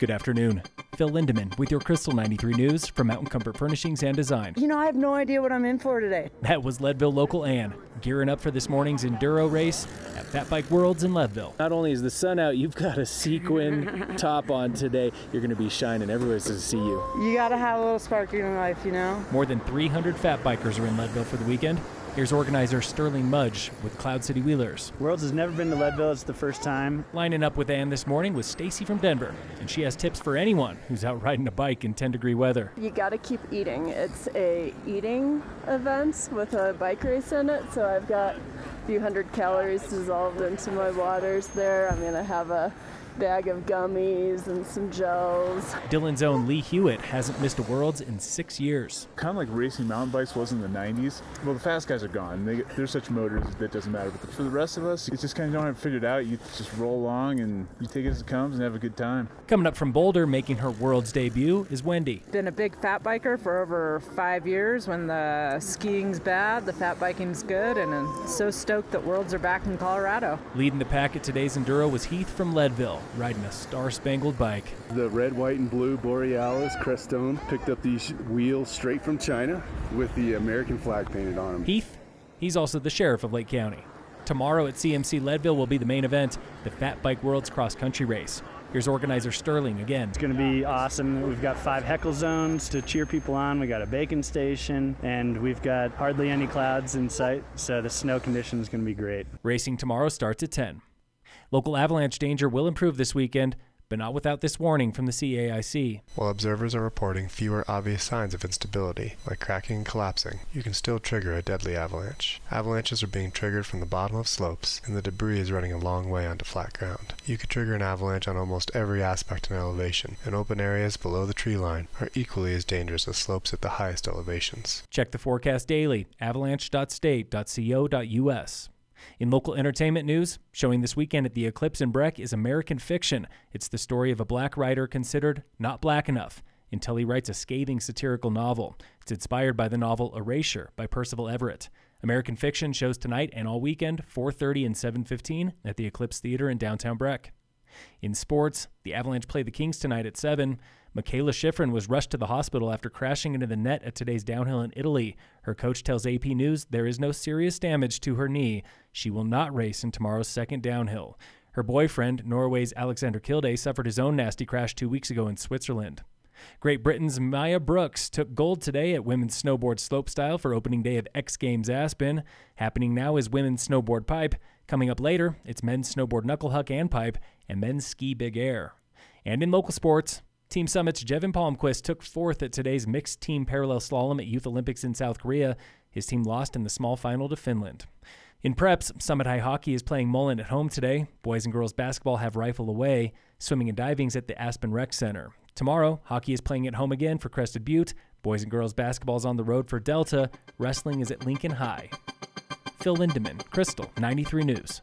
Good afternoon. Phil Lindemann with your Crystal 93 News from Mountain Comfort Furnishings and Design. You know, I have no idea what I'm in for today. That was Leadville local Ann, gearing up for this morning's Enduro race at Fat Bike Worlds in Leadville. Not only is the sun out, you've got a sequin top on today. You're going to be shining. Everyone's to see you. You gotta have a little spark in your life, you know? More than 300 fat bikers are in Leadville for the weekend. Here's organizer Sterling Mudge with Cloud City Wheelers. Worlds has never been to Leadville. It's the first time. Lining up with Ann this morning was Stacy from Denver, and she has tips for anyone who's out riding a bike in 10-degree weather. You gotta keep eating. It's a eating event with a bike race in it, so I've got a few hundred calories dissolved into my waters there. I'm gonna have a bag of gummies and some gels. Dillon's own Lee Hewitt hasn't missed a Worlds in 6 years. Kind of like racing mountain bikes was in the 90s. Well, the fast guys are gone. They're such motors that doesn't matter. But for the rest of us, you just kind of don't have it figured out. You just roll along and you take it as it comes and have a good time. Coming up from Boulder, making her Worlds debut, is Wendy. Been a big fat biker for over 5 years. When the skiing's bad, the fat biking's good, and I'm so stoked that Worlds are back in Colorado. Leading the pack at today's Enduro was Heath from Leadville, riding a star-spangled bike. The red, white, and blue Borealis Crestone picked up these wheels straight from China with the American flag painted on them. Heath, he's also the sheriff of Lake County. Tomorrow at CMC Leadville will be the main event, the Fat Bike Worlds cross-country race. Here's organizer Sterling again. It's going to be awesome. We've got 5 heckle zones to cheer people on. We got a bacon station, and we've got hardly any clouds in sight, so the snow condition is going to be great. Racing tomorrow starts at 10. Local avalanche danger will improve this weekend, but not without this warning from the CAIC. While observers are reporting fewer obvious signs of instability, like cracking and collapsing, you can still trigger a deadly avalanche. Avalanches are being triggered from the bottom of slopes, and the debris is running a long way onto flat ground. You could trigger an avalanche on almost every aspect in elevation, and open areas below the tree line are equally as dangerous as slopes at the highest elevations. Check the forecast daily, avalanche.state.co.us. In local entertainment news, showing this weekend at the Eclipse in Breck is American Fiction. It's the story of a black writer considered not black enough until he writes a scathing satirical novel. It's inspired by the novel Erasure by Percival Everett. American Fiction shows tonight and all weekend, 4:30 and 7:15 at the Eclipse Theater in downtown Breck. In sports, the Avalanche play the Kings tonight at 7. Michaela Schifrin was rushed to the hospital after crashing into the net at today's downhill in Italy. Her coach tells AP News there is no serious damage to her knee. She will not race in tomorrow's second downhill. Her boyfriend, Norway's Alexander Kilde, suffered his own nasty crash 2 weeks ago in Switzerland. Great Britain's Maya Brooks took gold today at women's snowboard slopestyle for opening day of X Games Aspen. Happening now is women's snowboard pipe. Coming up later, it's men's snowboard knucklehuck and pipe and men's ski big air. And in local sports, Team Summit's Jevin Palmquist took 4th at today's mixed team parallel slalom at Youth Olympics in South Korea. His team lost in the small final to Finland. In preps, Summit High Hockey is playing Mullen at home today. Boys and girls basketball have Rifle away. Swimming and diving's at the Aspen Rec Center. Tomorrow, hockey is playing at home again for Crested Butte. Boys and girls basketball's on the road for Delta. Wrestling is at Lincoln High. Phil Lindemann, Crystal 93 News.